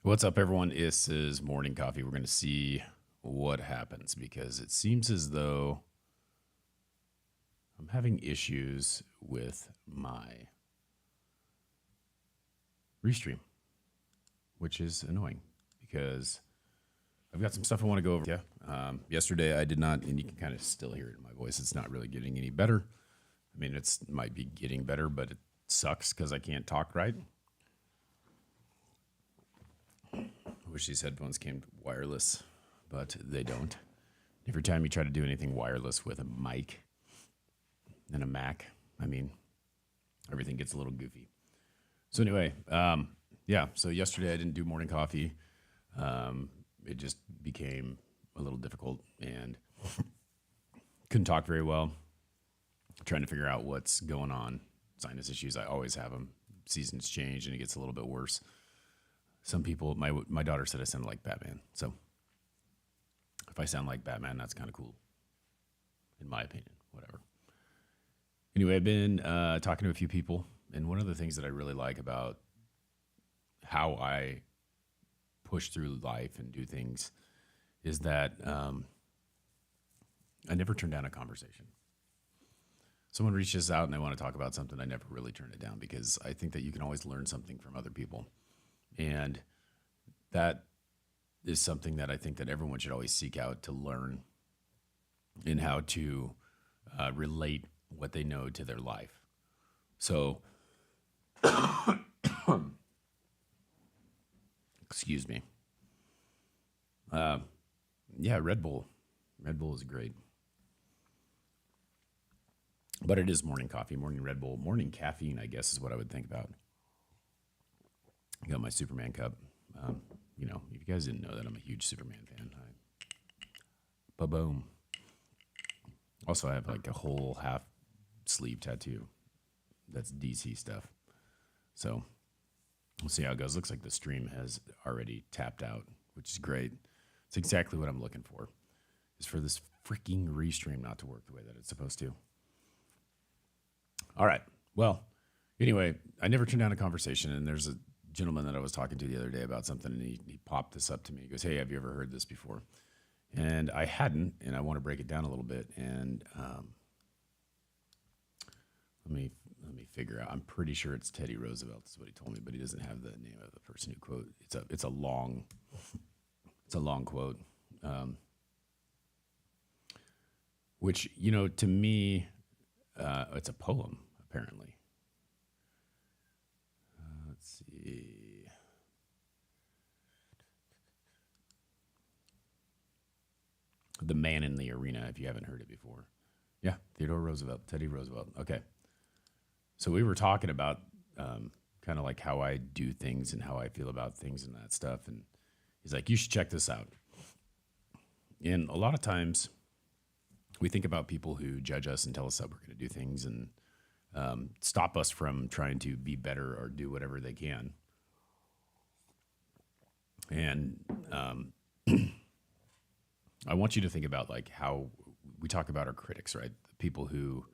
What's up, everyone? This is Morning Coffee. We're going to see what happens because it seems as though I'm having issues with my restream, which is annoying because I've got some stuff I want to go over. Yesterday I did not, and you can kind of still hear it in my voice. It's not really getting any better. I mean, it might be getting better, but it sucks because I can't talk right. I wish these headphones came wireless, but they don't. Every time you try to do anything wireless with a mic and a Mac, I mean, everything gets a little goofy. So anyway, so yesterday I didn't do morning coffee. It just became a little difficult and couldn't talk very well. Trying to figure out what's going on. Sinus issues, I always have them. Seasons change and it gets a little bit worse. Some people, my daughter said I sounded like Batman. So if I sound like Batman, that's kind of cool, in my opinion. Whatever. Anyway, I've been talking to a few people, and one of the things that I really like about how I push through life and do things is that I never turn down a conversation. Someone reaches out and they want to talk about something, I never really turn it down because I think that you can always learn something from other people. And that is something that I think that everyone should always seek out to learn in how to relate what they know to their life. So, excuse me. Red Bull. Red Bull is great. But it is morning coffee, morning Red Bull, morning caffeine, I guess is what I would think about. I got my Superman cup. If you guys didn't know that, I'm a huge Superman fan. Ba-boom. Also, I have like a whole half sleeve tattoo. That's DC stuff. So we'll see how it goes. Looks like the stream has already tapped out, which is great. It's exactly what I'm looking for, is for this freaking restream not to work the way that it's supposed to. All right. Well, anyway, I never turn down a conversation, and there's a gentleman that I was talking to the other day about something, and he popped this up to me. He goes, "Hey, have you ever heard this before?" And I hadn't, and I want to break it down a little bit. And let me figure out. I'm pretty sure it's Teddy Roosevelt. That's what he told me, but he doesn't have the name of the person who quote. It's a long quote, which to me, it's a poem apparently. Let's see. The Man in the Arena, if you haven't heard it before. Yeah, Theodore Roosevelt, Teddy Roosevelt. Okay. So we were talking about kind of like how I do things and how I feel about things and that stuff. And he's like, you should check this out. And a lot of times we think about people who judge us and tell us that we're going to do things and stop us from trying to be better or do whatever they can. And I want you to think about like how we talk about our critics, right? The people who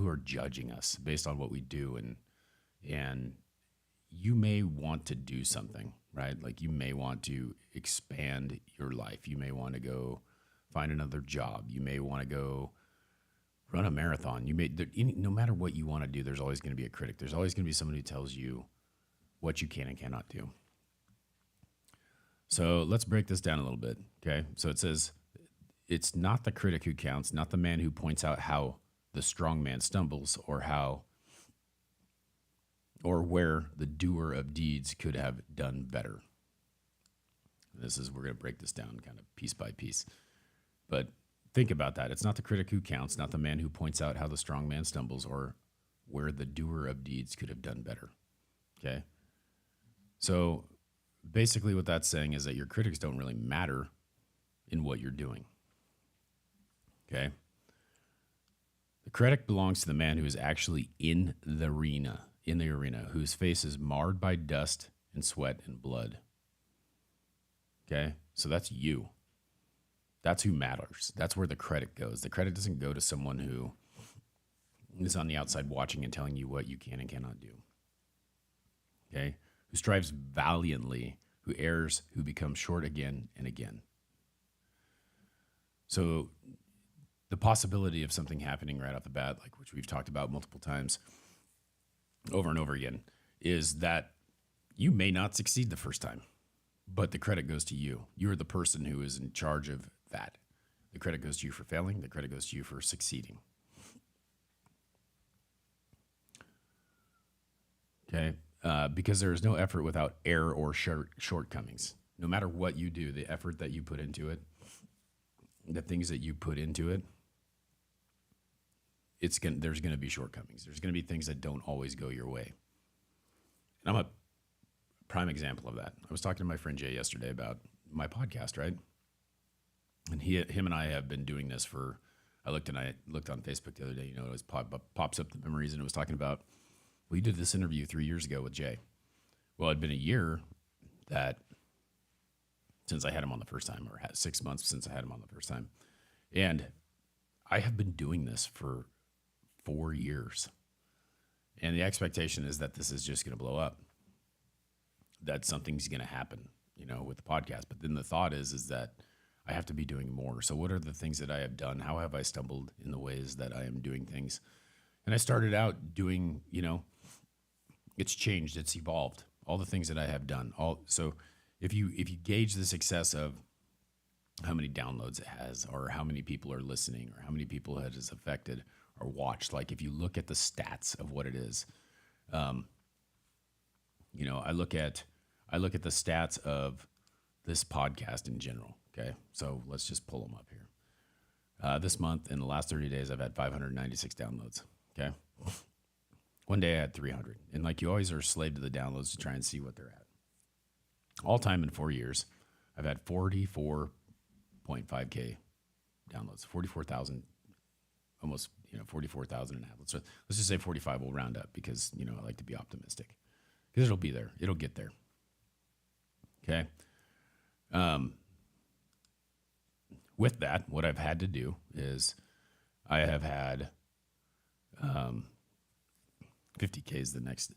are judging us based on what we do, and you may want to do something, right? Like you may want to expand your life. You may want to go find another job. You may want to go run a marathon. No matter what you want to do, there's always going to be a critic. There's always going to be someone who tells you what you can and cannot do. So let's break this down a little bit, okay? So it says, it's not the critic who counts, not the man who points out how the strong man stumbles or where the doer of deeds could have done better. We're going to break this down kind of piece by piece. But think about that. It's not the critic who counts, not the man who points out how the strong man stumbles or where the doer of deeds could have done better, okay? So basically what that's saying is that your critics don't really matter in what you're doing. Okay? The critic belongs to the man who is actually in the arena, whose face is marred by dust and sweat and blood. Okay? So that's you. That's who matters. That's where the credit goes. The credit doesn't go to someone who is on the outside watching and telling you what you can and cannot do. Okay? who strives valiantly, who errs, who becomes short again and again. So the possibility of something happening right off the bat, like which we've talked about multiple times over and over again, is that you may not succeed the first time, but the credit goes to you. You're the person who is in charge of that. The credit goes to you for failing. The credit goes to you for succeeding. Okay? Because there is no effort without error or shortcomings. No matter what you do, the effort that you put into it, the things that you put into it, there's going to be shortcomings. There's going to be things that don't always go your way. And I'm a prime example of that. I was talking to my friend Jay yesterday about my podcast, right? And him and I have been doing this for, I looked on Facebook the other day, it always pops up the memories, and it was talking about, we did this interview 3 years ago with Jay. Well, it'd been a year since I had him on the first time, or 6 months since I had him on the first time. And I have been doing this for 4 years. And the expectation is that this is just going to blow up, that something's going to happen, with the podcast. But then the thought is that I have to be doing more. So what are the things that I have done? How have I stumbled in the ways that I am doing things? And I started out doing, it's changed, it's evolved. All the things that I have done. So if you gauge the success of how many downloads it has, or how many people are listening, or how many people it has affected or watched, like if you look at the stats of what it is, I look at the stats of this podcast in general. Okay, so let's just pull them up here. This month, in the last 30 days, I've had 596 downloads. Okay, one day I had 300, and like you always are a slave to the downloads to try and see what they're at. All time in 4 years, I've had 44.5K downloads, 44,000, almost 44,000 and a half. Let's just say 45. We'll round up because I like to be optimistic, because it'll be there. It'll get there. Okay. With that, what I've had to do is I have had 50K is the next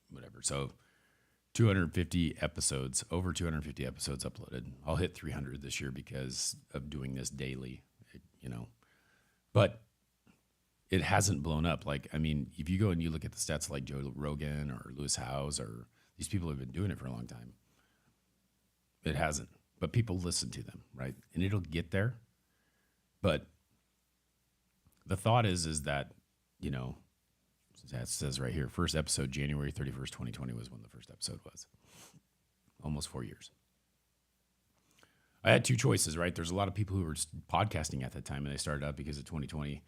whatever. So 250 episodes, over 250 episodes uploaded. I'll hit 300 this year because of doing this daily, but it hasn't blown up. Like, I mean, if you go and you look at the stats like Joe Rogan or Lewis Howes, or these people have been doing it for a long time, it hasn't. But people listen to them, right? And it'll get there. But the thought is that, that says right here, first episode, January 31st, 2020 was when the first episode was. Almost 4 years. I had two choices, right? There's a lot of people who were podcasting at that time, and they started out because of 2020.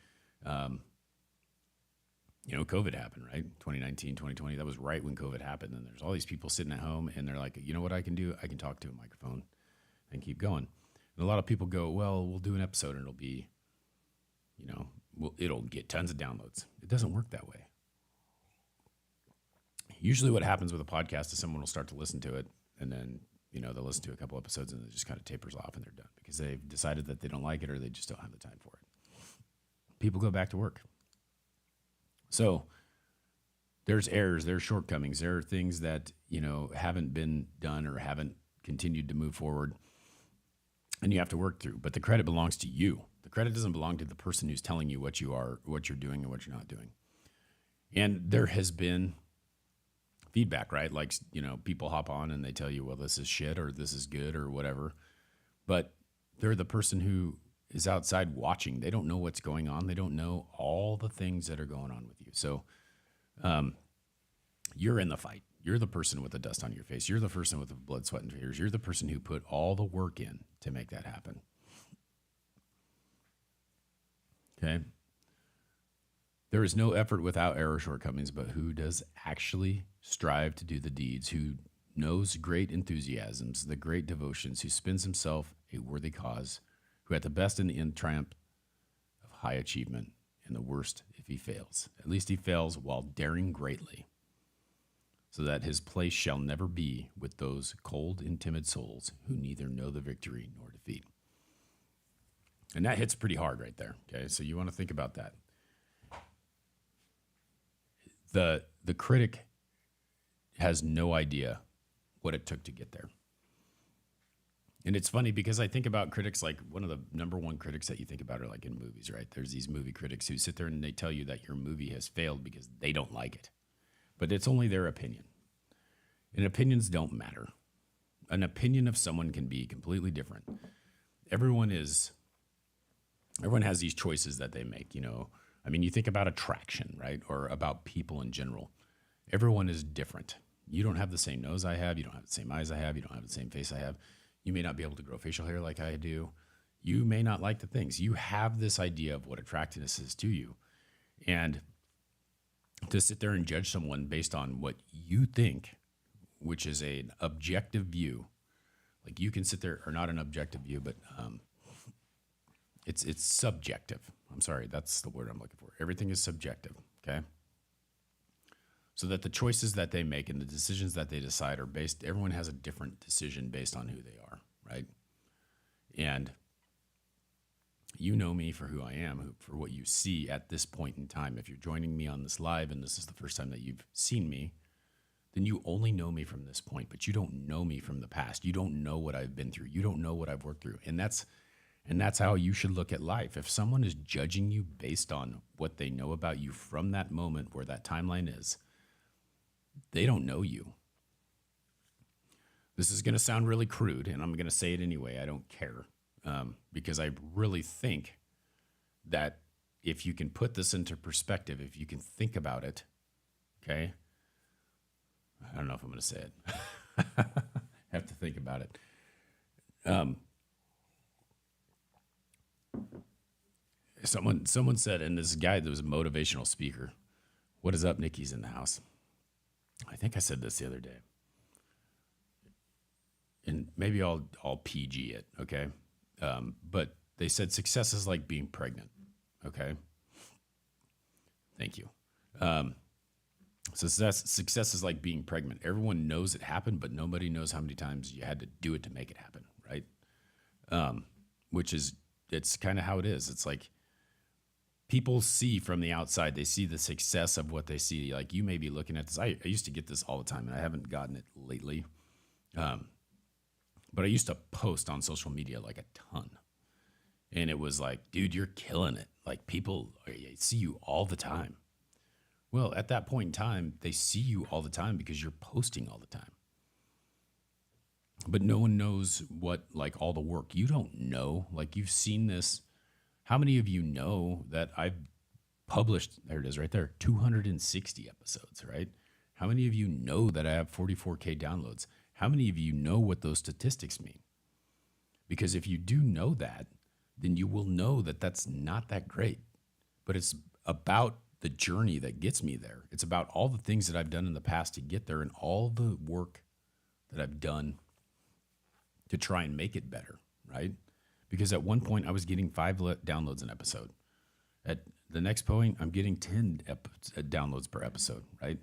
COVID happened, right? 2019, 2020, that was right when COVID happened. And there's all these people sitting at home, and they're like, you know what I can do? I can talk to a microphone and keep going. And a lot of people go, well, we'll do an episode and it'll be, it'll get tons of downloads. It doesn't work that way. Usually what happens with a podcast is someone will start to listen to it, and then, they'll listen to a couple episodes and it just kind of tapers off and they're done because they've decided that they don't like it, or they just don't have the time for it. People go back to work. So there's errors, there's shortcomings, there are things that, haven't been done or haven't continued to move forward, and you have to work through. But the credit belongs to you. The credit doesn't belong to the person who's telling you what you're doing and what you're not doing. And there has been feedback, right? Like, people hop on and they tell you, well, this is shit, or this is good, or whatever. But they're the person who is outside watching. They don't know what's going on. They don't know all the things that are going on with you. So you're in the fight. You're the person with the dust on your face. You're the person with the blood, sweat, and tears. You're the person who put all the work in to make that happen. Okay? There is no effort without error, shortcomings, but who does actually strive to do the deeds, who knows great enthusiasms, the great devotions, who spends himself a worthy cause, who at the best in the end triumph of high achievement, and the worst if he fails. At least he fails while daring greatly, so that his place shall never be with those cold and timid souls who neither know the victory nor defeat. And that hits pretty hard right there, okay? So you want to think about that. The critic has no idea what it took to get there. And it's funny because I think about critics, like one of the number one critics that you think about are like in movies, right? There's these movie critics who sit there and they tell you that your movie has failed because they don't like it. But it's only their opinion. And opinions don't matter. An opinion of someone can be completely different. Everyone has these choices that they make, you know. I mean, you think about attraction, right? Or about people in general. Everyone is different. You don't have the same nose I have. You don't have the same eyes I have. You don't have the same face I have. You may not be able to grow facial hair like I do. You may not like the things. You have this idea of what attractiveness is to you. And to sit there and judge someone based on what you think, which is an objective view, like you can sit there, or not an objective view, but it's subjective. I'm sorry, that's the word I'm looking for. Everything is subjective, okay? So that the choices that they make and the decisions that they decide are based, everyone has a different decision based on who they are, right? And you know me for who I am, for what you see at this point in time. If you're joining me on this live and this is the first time that you've seen me, then you only know me from this point, but you don't know me from the past. You don't know what I've been through. You don't know what I've worked through. And that's how you should look at life. If someone is judging you based on what they know about you from that moment where that timeline is, they don't know you. This is going to sound really crude, and I'm going to say it anyway. I don't care, because I really think that if you can put this into perspective, if you can think about it, okay? I don't know if I'm going to say it. Have to think about it. Someone said, and this guy that was a motivational speaker, "What is up, Nikki's in the house." I think I said this the other day. And maybe I'll PG it, okay? But they said success is like being pregnant, okay? Thank you. So success is like being pregnant. Everyone knows it happened, but nobody knows how many times you had to do it to make it happen, right? Which is, it's kind of how it is. It's like people see from the outside, they see the success of what they see. Like you may be looking at this. I used to get this all the time, and I haven't gotten it lately. But I used to post on social media like a ton. And it was like, dude, you're killing it. Like people see you all the time. Well, at that point in time, they see you all the time because you're posting all the time. But no one knows what, like all the work. You don't know, like you've seen this. How many of you know that I've published, there it is right there, 260 episodes, right? How many of you know that I have 44K downloads? How many of you know what those statistics mean? Because if you do know that, then you will know that that's not that great. But it's about the journey that gets me there. It's about all the things that I've done in the past to get there and all the work that I've done to try and make it better, right? Because at one point I was getting 5 downloads an episode. At the next point, I'm getting 10 downloads per episode, right?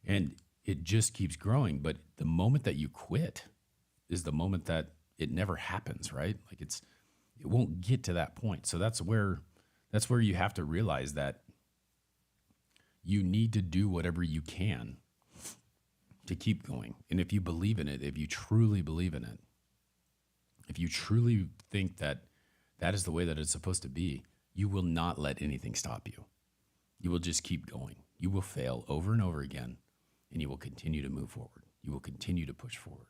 And it just keeps growing. But the moment that you quit is the moment that it never happens, right? Like it won't get to that point. So that's where you have to realize that you need to do whatever you can to keep going. And if you believe in it, if you truly believe in it, if you truly think that that is the way that it's supposed to be, you will not let anything stop you. You will just keep going. You will fail over and over again, and you will continue to move forward. You will continue to push forward.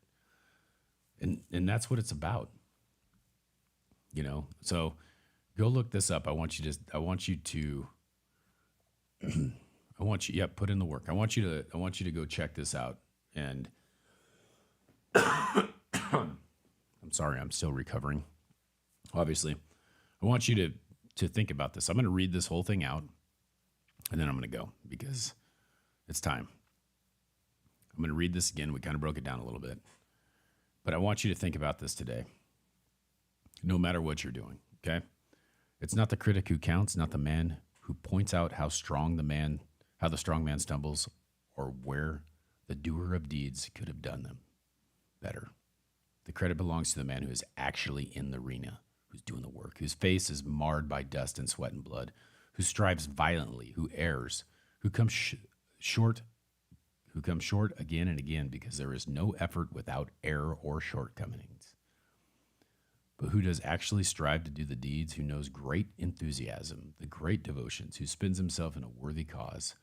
And that's what it's about. You know? So go look this up. I want you to put in the work. I want you to go check this out. And I'm sorry, I'm still recovering. Obviously. I want you to think about this. I'm going to read this whole thing out, and then I'm going to go because it's time. I'm going to read this again. We kind of broke it down a little bit. But I want you to think about this today, no matter what you're doing, okay? It's not the critic who counts, not the man who points out how the strong man stumbles, or where the doer of deeds could have done them better. The credit belongs to the man who is actually in the arena, who's doing the work, whose face is marred by dust and sweat and blood, who strives violently, who errs, who comes short, who come short again and again because there is no effort without error or shortcomings. But who does actually strive to do the deeds, who knows great enthusiasm, the great devotions, who spends himself in a worthy cause,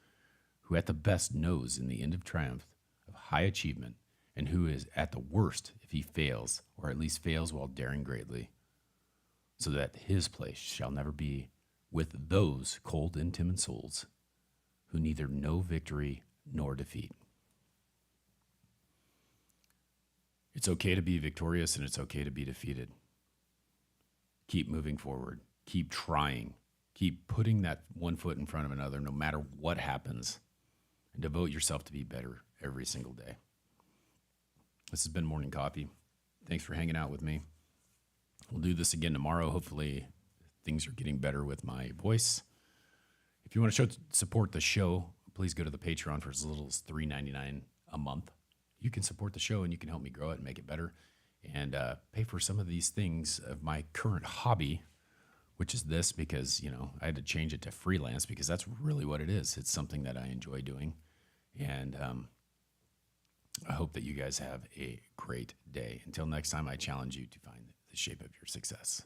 who at the best knows in the end of triumph of high achievement, and who is at the worst if he fails, or at least fails while daring greatly, so that his place shall never be with those cold and timid souls who neither know victory nor defeat. It's okay to be victorious and it's okay to be defeated. Keep moving forward. Keep trying. Keep putting that one foot in front of another no matter what happens, and devote yourself to be better every single day. This has been Morning Coffee. Thanks for hanging out with me. We'll do this again tomorrow. Hopefully things are getting better with my voice. If you want to support the show, please go to the Patreon for as little as $3.99 a month. You can support the show and you can help me grow it and make it better, and pay for some of these things of my current hobby, which is this, because, I had to change it to freelance because that's really what it is. It's something that I enjoy doing. And I hope that you guys have a great day. Until next time, I challenge you to find the shape of your success.